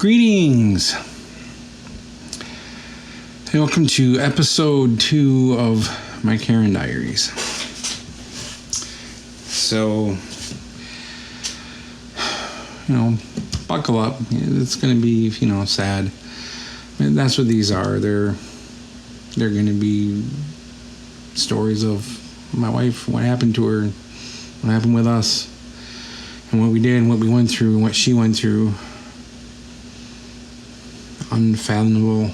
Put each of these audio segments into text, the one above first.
Greetings. Welcome to episode 2 of my Karen Diaries. So, buckle up. It's going to be, sad. And that's what these are. They're going to be stories of my wife, what happened to her, what happened with us, and what we did, and what we went through, and what she went through. Unfathomable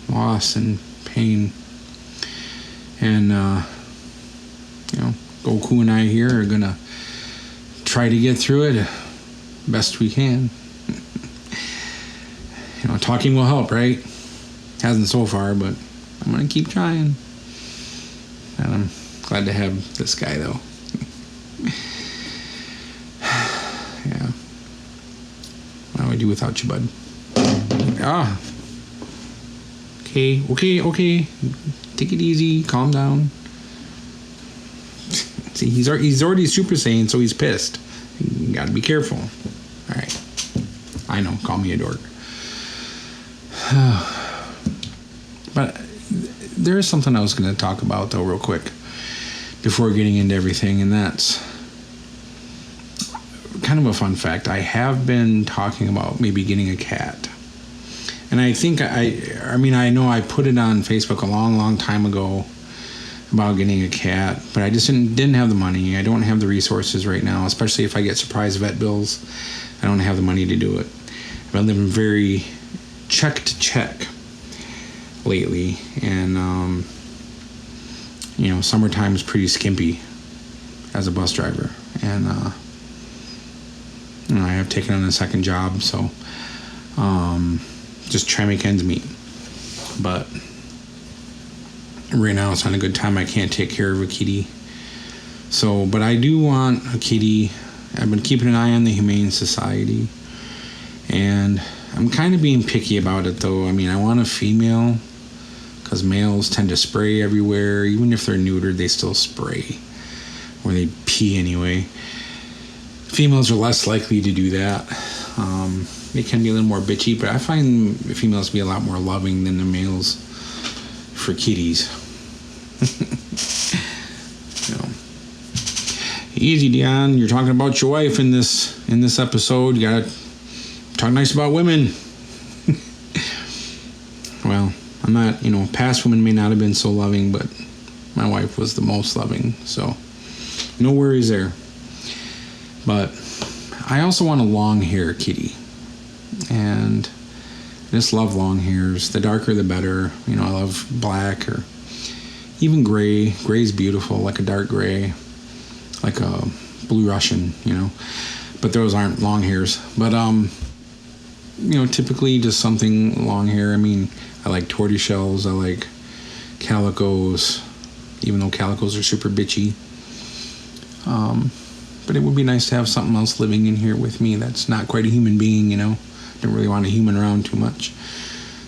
loss and pain. And Goku and I here are gonna try to get through it best we can. Talking will help, right? Hasn't so far, but I'm gonna keep trying. And I'm glad to have this guy though. Yeah. What do I do without you, bud? Okay. Take it easy. Calm down. See, he's already Super Saiyan, so he's pissed. You gotta be careful. All right. I know. Call me a dork. But there is something I was going to talk about, though, real quick, before getting into everything, and that's kind of a fun fact. I have been talking about maybe getting a cat. And I think I know I put it on Facebook a long time ago about getting a cat, but I just didn't have the money. I don't have the resources right now, especially if I get surprise vet bills. I don't have the money to do it. I've been living very check to check lately, and summertime is pretty skimpy as a bus driver, and I have taken on a second job, so just try to make ends meet. But right now it's not a good time. I can't take care of a kitty. So, but I do want a kitty. I've been keeping an eye on the Humane Society, and I'm kind of being picky about it, though. I mean, I want a female, because males tend to spray everywhere. Even if they're neutered, they still spray, or they pee anyway. Females are less likely to do that. They can be a little more bitchy, but I find females to be a lot more loving than the males for kitties. Easy, Dion. You're talking about your wife in this episode. You gotta talk nice about women. Well, I'm not, past women may not have been so loving, but my wife was the most loving, so no worries there. But I also want a long hair kitty, and I just love long hairs. The darker the better. I love black or even gray. Gray's beautiful, like a dark gray, like a blue Russian, but those aren't long hairs. But typically just something long hair. I mean, I like tortoiseshells, I like calicos, even though calicos are super bitchy. But it would be nice to have something else living in here with me that's not quite a human being, Don't really want a human around too much.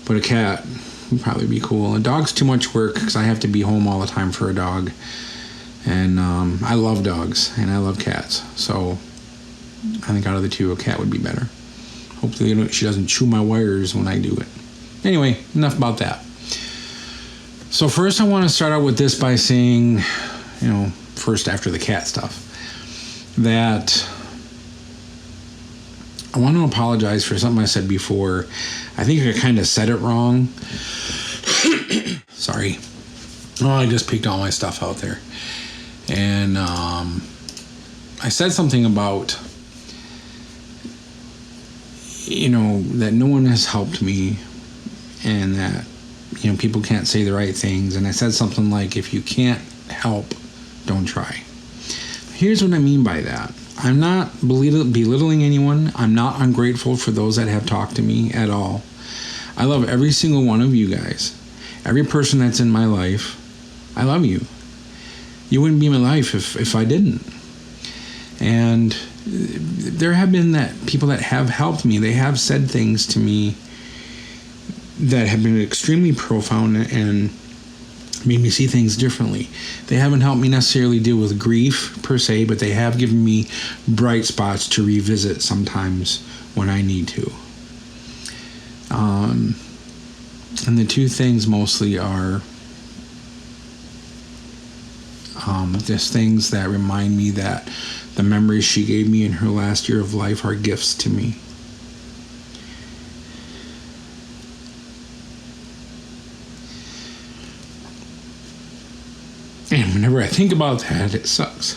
But a cat would probably be cool. A dog's too much work because I have to be home all the time for a dog. And I love dogs and I love cats. So I think out of the two, a cat would be better. Hopefully she doesn't chew my wires when I do it. Anyway, enough about that. So first I want to start out with this by saying, first after the cat stuff, that I want to apologize for something I said before. I think I kind of said it wrong. Sorry. Oh, I just peeked all my stuff out there. And I said something about, that no one has helped me, and that, people can't say the right things. And I said something like, if you can't help, don't try. Here's what I mean by that. I'm not belittling anyone. I'm not ungrateful for those that have talked to me at all. I love every single one of you guys. Every person that's in my life, I love you. You wouldn't be in my life if I didn't. And there have been people that have helped me. They have said things to me that have been extremely profound and made me see things differently. They haven't helped me necessarily deal with grief per se, but they have given me bright spots to revisit sometimes when I need to. And the two things mostly are just things that remind me that the memories she gave me in her last year of life are gifts to me. And whenever I think about that, it sucks.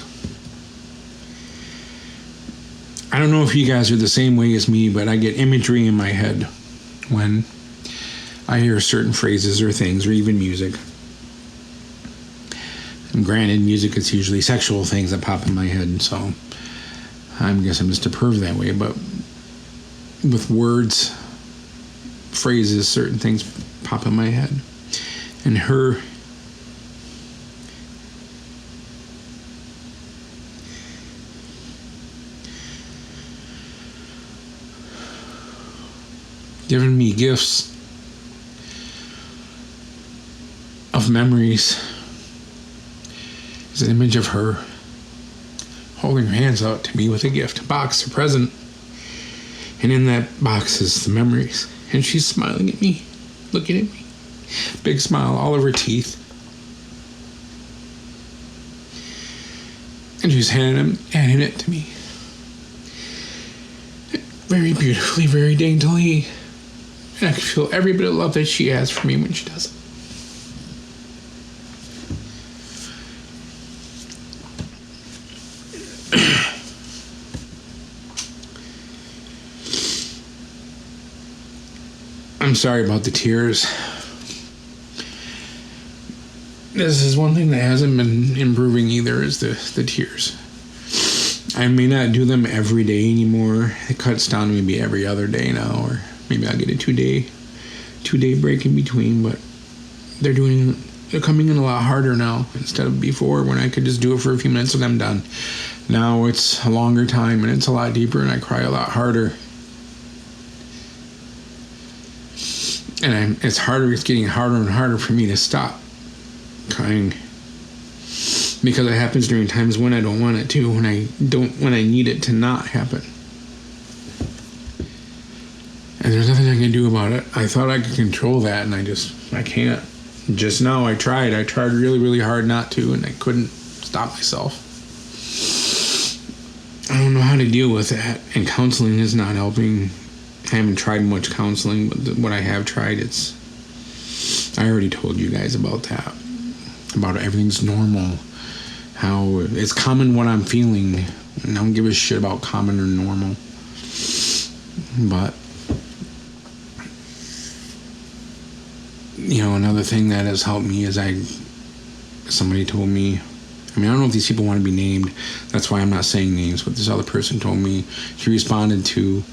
I don't know if you guys are the same way as me, but I get imagery in my head when I hear certain phrases or things, or even music. And granted, music is usually sexual things that pop in my head, so I guess I'm just a perv that way. But with words, phrases, certain things pop in my head. And her giving me gifts of memories is an image of her holding her hands out to me with a gift, a box, a present. And in that box is the memories. And she's smiling at me, looking at me. Big smile all over her teeth. And she's handing it to me. Very beautifully, very daintily. And I can feel every bit of love that she has for me when she does it. I'm sorry about the tears. This is one thing that hasn't been improving either, is the tears. I may not do them every day anymore. It cuts down to maybe every other day now, or maybe I'll get a two day break in between, but they're coming in a lot harder now instead of before when I could just do it for a few minutes and I'm done. Now it's a longer time and it's a lot deeper and I cry a lot harder. And it's getting harder and harder for me to stop crying, because it happens during times when I don't want it to, when I need it to not happen. And there's nothing I can do about it. I thought I could control that, and I can't. Just now I tried really, really hard not to, and I couldn't stop myself. I don't know how to deal with that, and counseling is not helping. I haven't tried much counseling, but what I have tried, I already told you guys about that. About everything's normal. How it's common what I'm feeling. And I don't give a shit about common or normal. But, another thing that has helped me is somebody told me, I don't know if these people want to be named. That's why I'm not saying names, but this other person told me, she responded to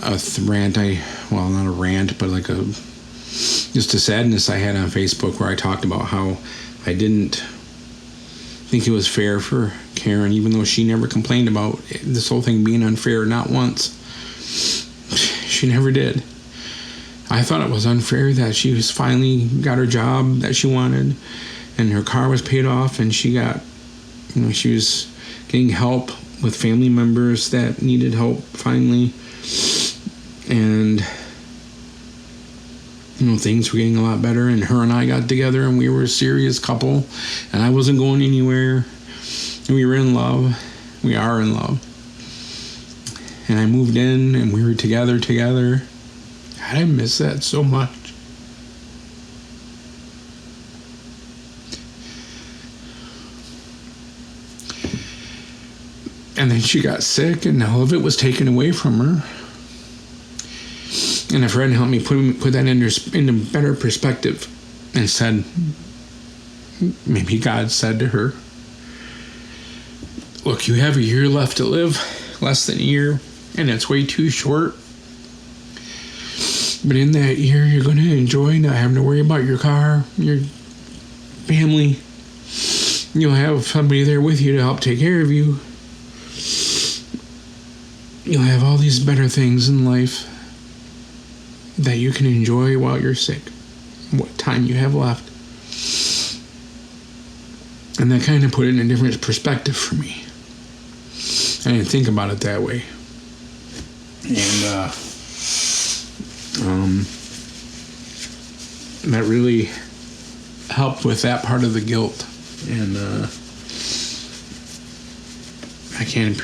a rant, not a rant, but just a sadness I had on Facebook where I talked about how I didn't think it was fair for Karen, even though she never complained about this whole thing being unfair, not once. She never did. I thought it was unfair that she was finally got her job that she wanted and her car was paid off and she got, she was getting help with family members that needed help finally. And things were getting a lot better, and her and I got together and we were a serious couple, and I wasn't going anywhere, and we were in love. We are in love. And I moved in and we were together. I miss that so much. And then she got sick and all of it was taken away from her. And a friend helped me put that into better perspective and said, maybe God said to her, look, you have a year left to live, less than a year, and it's way too short. But in that year, you're going to enjoy not having to worry about your car, your family. You'll have somebody there with you to help take care of you. You'll have all these better things in life that you can enjoy while you're sick, what time you have left. And that kind of put it in a different perspective for me. I didn't think about it that way. And that really helped with that part of the guilt. And I can't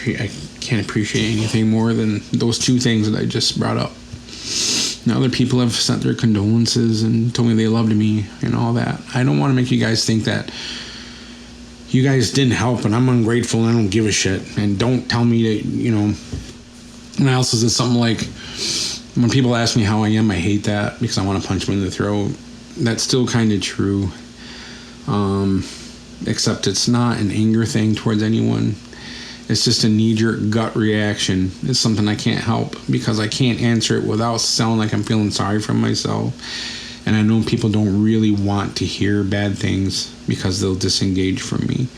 appreciate anything more than those two things that I just brought up. Now other people have sent their condolences and told me they loved me and all that. I don't want to make you guys think that you guys didn't help and I'm ungrateful and I don't give a shit. And don't tell me that, when I also said something like, when people ask me how I am, I hate that because I want to punch them in the throat. That's still kind of true. Except it's not an anger thing towards anyone. It's just a knee-jerk gut reaction. It's something I can't help because I can't answer it without sounding like I'm feeling sorry for myself. And I know people don't really want to hear bad things because they'll disengage from me.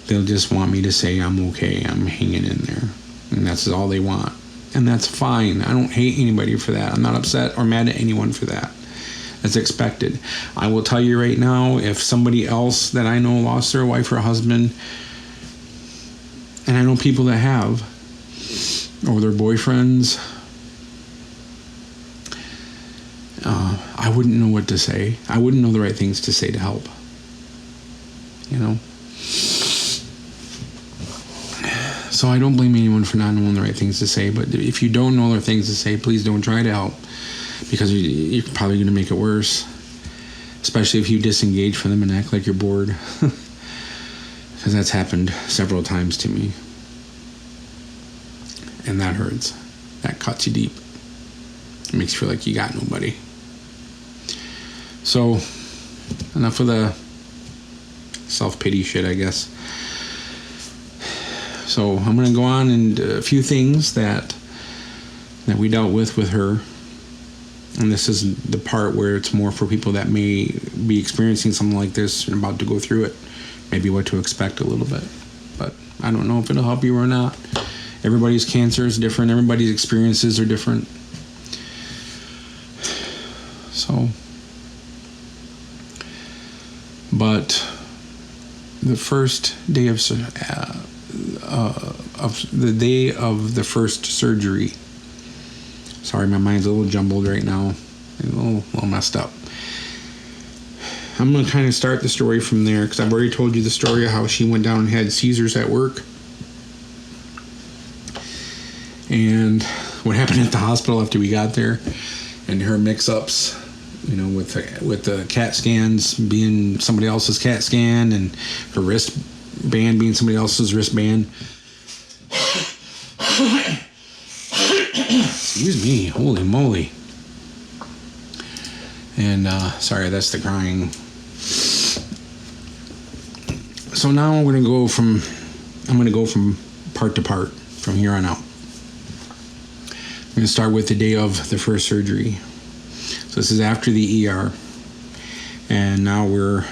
They'll just want me to say I'm okay, I'm hanging in there. And that's all they want. And that's fine. I don't hate anybody for that. I'm not upset or mad at anyone for that. That's expected. I will tell you right now, if somebody else that I know lost their wife or husband, and I know people that have, or their boyfriends, I wouldn't know what to say. I wouldn't know the right things to say to help. So I don't blame anyone for not knowing the right things to say, but if you don't know the things to say, please don't try to help, because you're probably going to make it worse, especially if you disengage from them and act like you're bored. Because that's happened several times to me. And that hurts. That cuts you deep. It makes you feel like you got nobody. So, enough of the self-pity shit, I guess. So, I'm going to go on and a few things that we dealt with her. And this is the part where it's more for people that may be experiencing something like this and about to go through it. Maybe what to expect a little bit. But I don't know if it'll help you or not. Everybody's cancer is different. Everybody's experiences are different. So, but the first day of the day of the first surgery. Sorry, my mind's a little jumbled right now. A little messed up. I'm going to kind of start the story from there because I've already told you the story of how she went down and had seizures at work. And what happened at the hospital after we got there and her mix-ups, with the CAT scans being somebody else's CAT scan and her wristband being somebody else's wristband. Excuse me, holy moly. And sorry, that's the crying. So now I'm going to go from part to part from here on out. I'm going to start with the day of the first surgery. So this is after the ER, and now we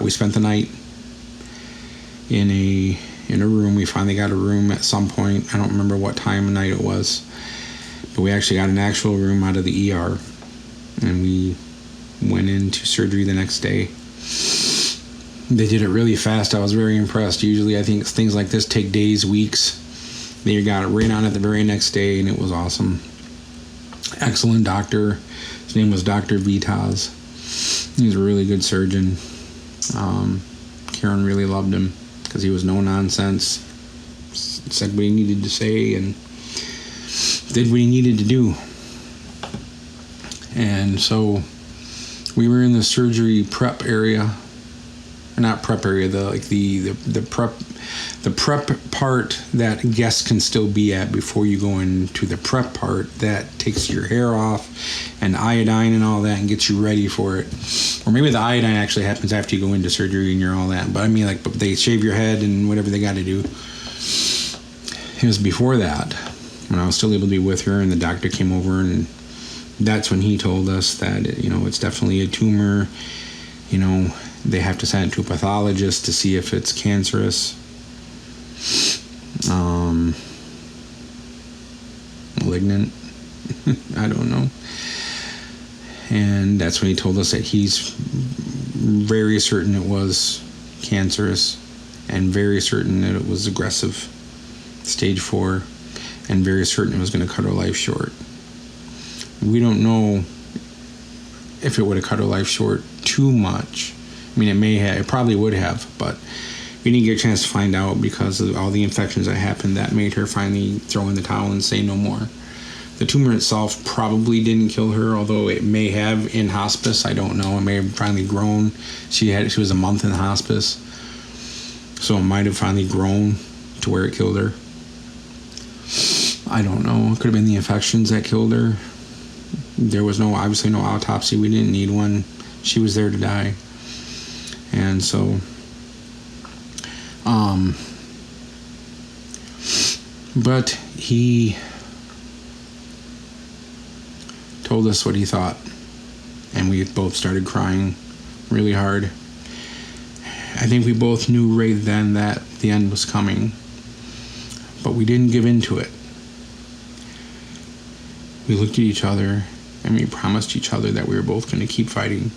spent the night in a room. We finally got a room at some point. I don't remember what time of night it was, but we actually got an actual room out of the ER, and we went into surgery the next day. They did it really fast. I was very impressed. Usually I think things like this take days, weeks. They got it right on it the very next day, and it was awesome. Excellent doctor. His name was Dr. Vitaz. He's a really good surgeon. Karen really loved him because he was no nonsense. Said what he needed to say and did what he needed to do. And so we were in the surgery prep area. Not prep area, the prep part that guests can still be at before you go into the prep part that takes your hair off and iodine and all that and gets you ready for it. Or maybe the iodine actually happens after you go into surgery and you're all that. But I mean, but they shave your head and whatever they got to do. It was before that when I was still able to be with her, and the doctor came over, and that's when he told us that it's definitely a tumor. They have to send it to a pathologist to see if it's cancerous, malignant. I don't know. And that's when he told us that he's very certain it was cancerous, and very certain that it was aggressive, stage 4, and very certain it was going to cut her life short. We don't know if it would have cut her life short too much. I mean, it probably would have, but we didn't get a chance to find out because of all the infections that happened. That made her finally throw in the towel and say no more. The tumor itself probably didn't kill her, although it may have in hospice. I don't know. It may have finally grown. She was a month in hospice, so it might have finally grown to where it killed her. I don't know. It could have been the infections that killed her. There was obviously no autopsy. We didn't need one. She was there to die. And so, but he told us what he thought, and we both started crying really hard. I think we both knew right then that the end was coming, but we didn't give in to it. We looked at each other and we promised each other that we were both going to keep fighting.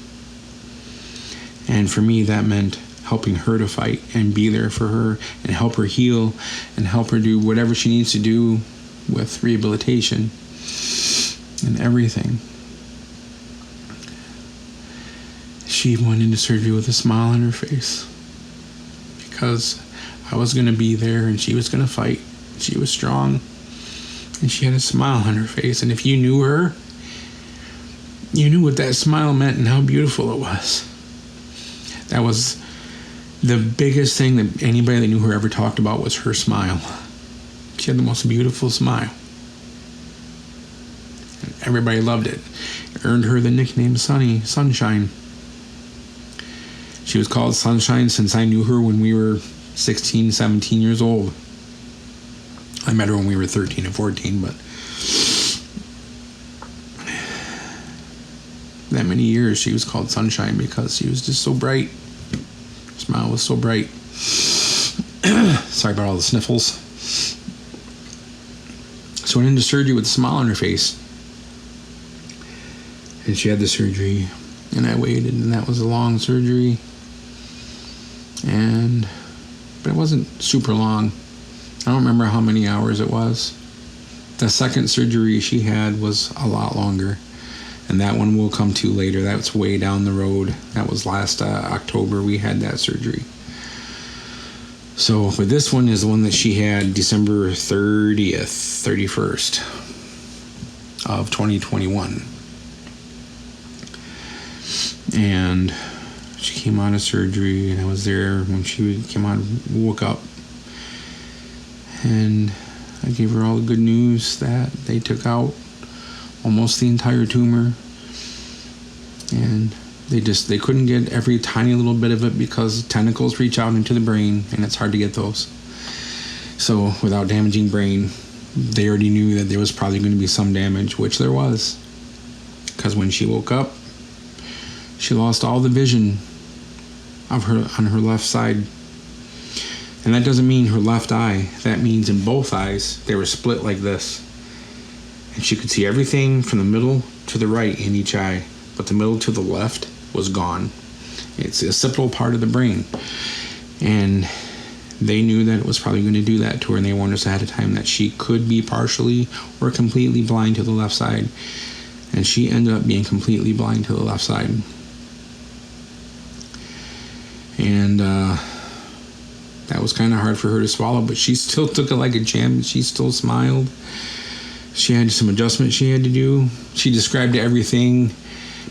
And for me, that meant helping her to fight and be there for her and help her heal and help her do whatever she needs to do with rehabilitation and everything. She went into surgery with a smile on her face because I was going to be there and she was going to fight. She was strong and she had a smile on her face. And if you knew her, you knew what that smile meant and how beautiful it was. That was the biggest thing that anybody that knew her ever talked about, was her smile. She had the most beautiful smile. And everybody loved it. It earned her the nickname Sunshine. She was called Sunshine since I knew her when we were 16, 17 years old. I met her when we were 13 and 14, but that many years she was called Sunshine because she was just so bright. Her smile was so bright. Sorry about all the sniffles. So I went into surgery with a smile on her face. And she had the surgery, and I waited, and that was a long surgery. But it wasn't super long. I don't remember how many hours it was. The second surgery she had was a lot longer, and that one we'll come to later. That's way down the road. That was last October we had that surgery. So, but this one is the one that she had December 31st of 2021. And she came out of surgery, and I was there when she came out, woke up. And I gave her all the good news that they took out almost the entire tumor. And they couldn't get every tiny little bit of it because tentacles reach out into the brain, and it's hard to get those. So without damaging brain, they already knew that there was probably going to be some damage, which there was. Because when she woke up, she lost all the vision of her on her left side. And that doesn't mean her left eye. That means in both eyes, they were split like this. And she could see everything from the middle to the right in each eye. But the middle to the left was gone. It's the occipital part of the brain. And they knew that it was probably going to do that to her. And they warned us ahead of time that she could be partially or completely blind to the left side. And she ended up being completely blind to the left side. And that was kind of hard for her to swallow, but she still took it like a champ. She still smiled. She had some adjustments she had to do. She described everything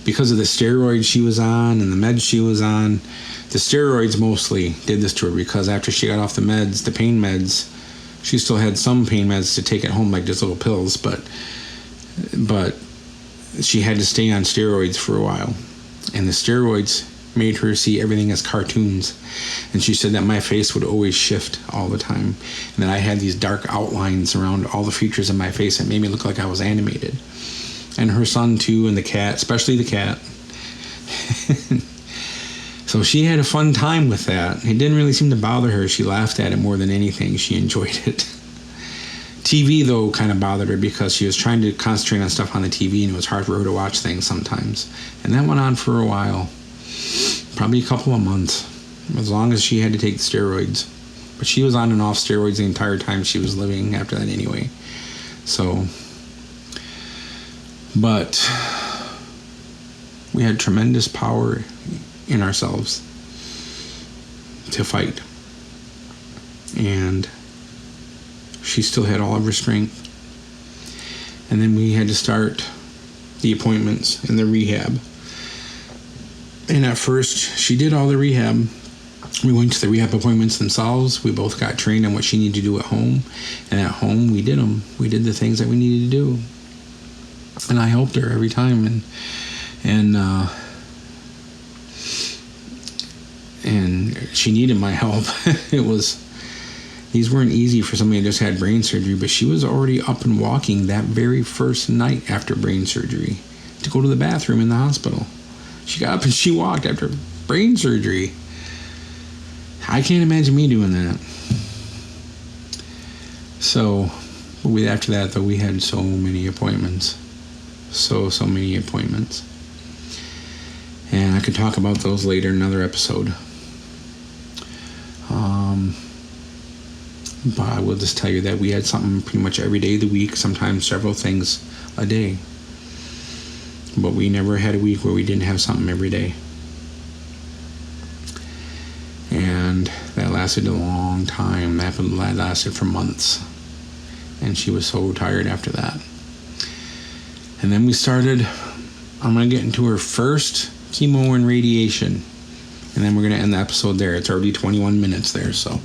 because of the steroids she was on and the meds she was on. The steroids mostly did this to her because after she got off the meds, the pain meds, she still had some pain meds to take at home, like just little pills, but she had to stay on steroids for a while. And the steroids made her see everything as cartoons. And she said that my face would always shift all the time, and that I had these dark outlines around all the features of my face that made me look like I was animated. And her son too, and the cat, especially the cat. So she had a fun time with that. It didn't really seem to bother her. She laughed at it more than anything. She enjoyed it. TV though kind of bothered her because she was trying to concentrate on stuff on the TV, and it was hard for her to watch things sometimes. And that went on for a while. Probably a couple of months. as long as she had to take the steroids. But she was on and off steroids the entire time she was living after that anyway. So, but we had tremendous power in ourselves to fight. And she still had all of her strength. And then we had to start the appointments and the rehab. And at first, she did all the rehab. We went to the rehab appointments themselves. We both got trained on what she needed to do at home. And at home, we did them. We did the things that we needed to do. And I helped her every time. And she needed my help. These weren't easy for somebody who just had brain surgery, but she was already up and walking that very first night after brain surgery to go to the bathroom in the hospital. She got up and she walked after brain surgery. I can't imagine me doing that. So, after that, though, we had so many appointments. So many appointments. And I could talk about those later in another episode. But I will just tell you that we had something pretty much every day of the week, sometimes several things a day. But we never had a week where we didn't have something every day. And that lasted a long time. That lasted for months. And she was so tired after that. And then we started, I'm going to get into her first chemo and radiation. And then we're going to end the episode there. It's already 21 minutes there, so.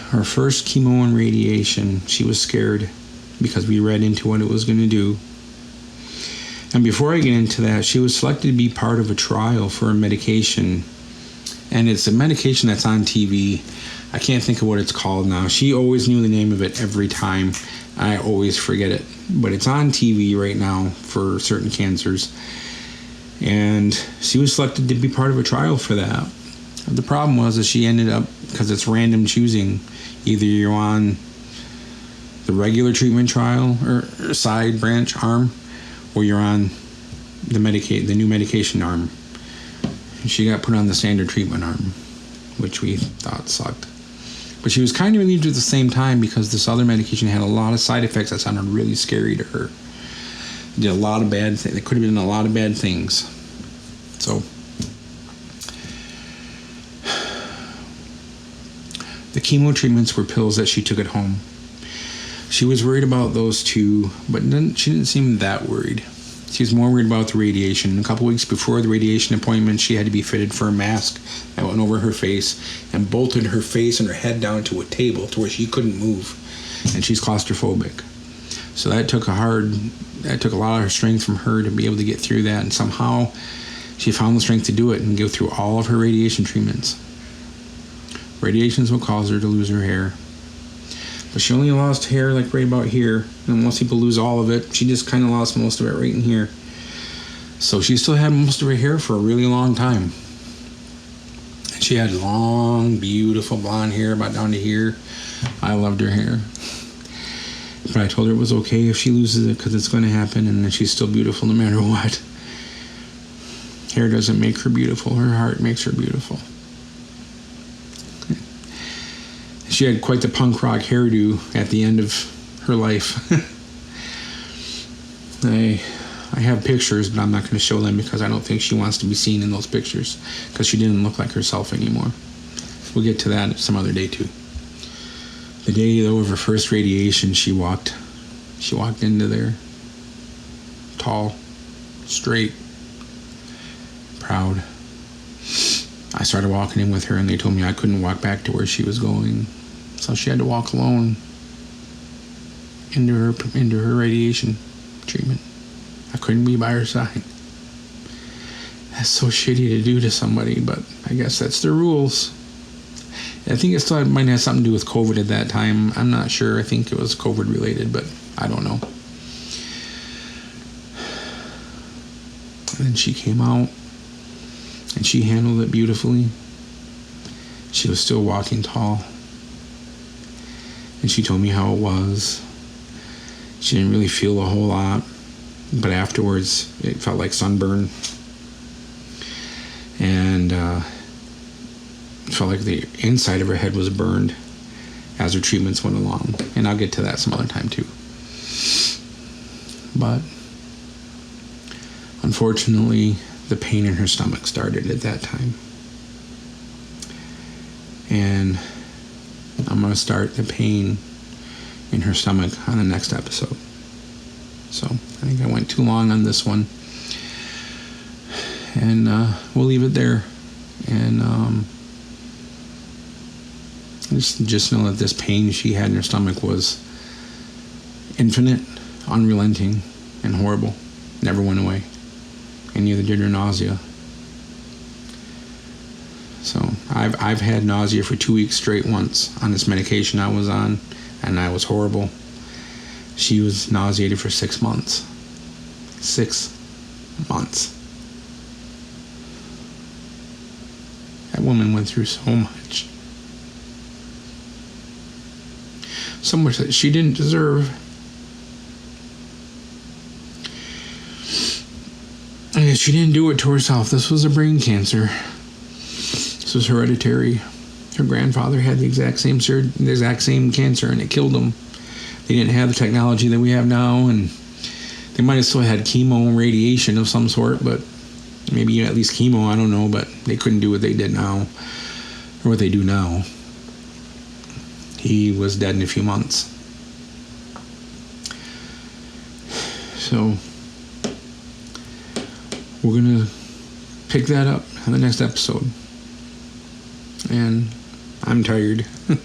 Her first chemo and radiation, she was scared because we read into what it was going to do. And before I get into that, she was selected to be part of a trial for a medication. And it's a medication that's on TV. I can't think of what it's called now. She always knew the name of it every time. I always forget it. But it's on TV right now for certain cancers. And she was selected to be part of a trial for that. The problem was that she ended up, because it's random choosing, either you're on the regular treatment trial or side branch arm, or you're on the new medication arm. She got put on the standard treatment arm, which we thought sucked. But she was kind of relieved at the same time because this other medication had a lot of side effects that sounded really scary to her. It did a lot of bad things. It could have been a lot of bad things. So the chemo treatments were pills that she took at home. She was worried about those too, but she didn't seem that worried. She was more worried about the radiation. A couple weeks before the radiation appointment, she had to be fitted for a mask that went over her face and bolted her face and her head down to a table to where she couldn't move. And she's claustrophobic. So that took a lot of her strength from her to be able to get through that. And somehow she found the strength to do it and go through all of her radiation treatments. Radiations will cause her to lose her hair. But she only lost hair like right about here. And most people lose all of it. She just kind of lost most of it right in here. So she still had most of her hair for a really long time. And she had long, beautiful blonde hair about down to here. I loved her hair. But I told her it was okay if she loses it because it's going to happen and then she's still beautiful no matter what. Hair doesn't make her beautiful. Her heart makes her beautiful. She had quite the punk rock hairdo at the end of her life. I have pictures, but I'm not going to show them because I don't think she wants to be seen in those pictures because she didn't look like herself anymore. We'll get to that some other day too. The day though of her first radiation, she walked into there, tall, straight, proud. I started walking in with her and they told me I couldn't walk back to where she was going. So she had to walk alone into her radiation treatment. I couldn't be by her side. That's so shitty to do to somebody, but I guess that's the rules. I think it still might have something to do with COVID at that time. I'm not sure. I think it was COVID related, but I don't know. And then she came out and she handled it beautifully. She was still walking tall. And she told me how it was. She didn't really feel a whole lot, but afterwards it felt like sunburn. And felt like the inside of her head was burned as her treatments went along. And I'll get to that some other time too. But unfortunately, the pain in her stomach started at that time. And I'm going to start the pain in her stomach on the next episode. So I think I went too long on this one. And we'll leave it there. And just know that this pain she had in her stomach was infinite, unrelenting, and horrible. Never went away. And neither did her nausea. So I've had nausea for 2 weeks straight once on this medication I was on, and that was horrible. She was nauseated for 6 months. 6 months. That woman went through so much. So much that she didn't deserve. And she didn't do it to herself. This was a brain cancer. This was hereditary. Her grandfather had the exact same cancer, and it killed him. They didn't have the technology that we have now, and they might have still had chemo and radiation of some sort, but maybe at least chemo, I don't know, but they couldn't do what they did now, or what they do now. He was dead in a few months. So we're going to pick that up in the next episode. And I'm tired. And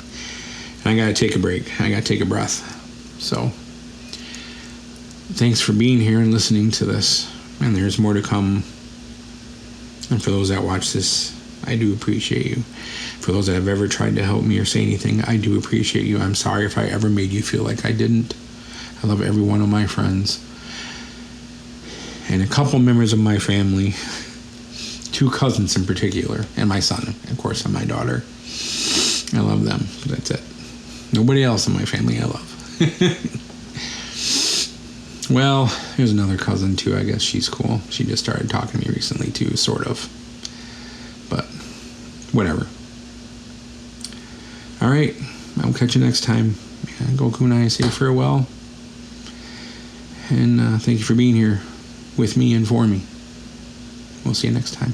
I got to take a break. I got to take a breath. So thanks for being here and listening to this. And there's more to come. And for those that watch this, I do appreciate you. For those that have ever tried to help me or say anything, I do appreciate you. I'm sorry if I ever made you feel like I didn't. I love every one of my friends. And a couple members of my family, 2 cousins in particular, and my son, of course, and my daughter. I love them. That's it. Nobody else in my family I love. Well, there's another cousin too. I guess she's cool. She just started talking to me recently too, sort of. But whatever. All right. I'll catch you next time. Goku and I say farewell. And thank you for being here with me and for me. We'll see you next time.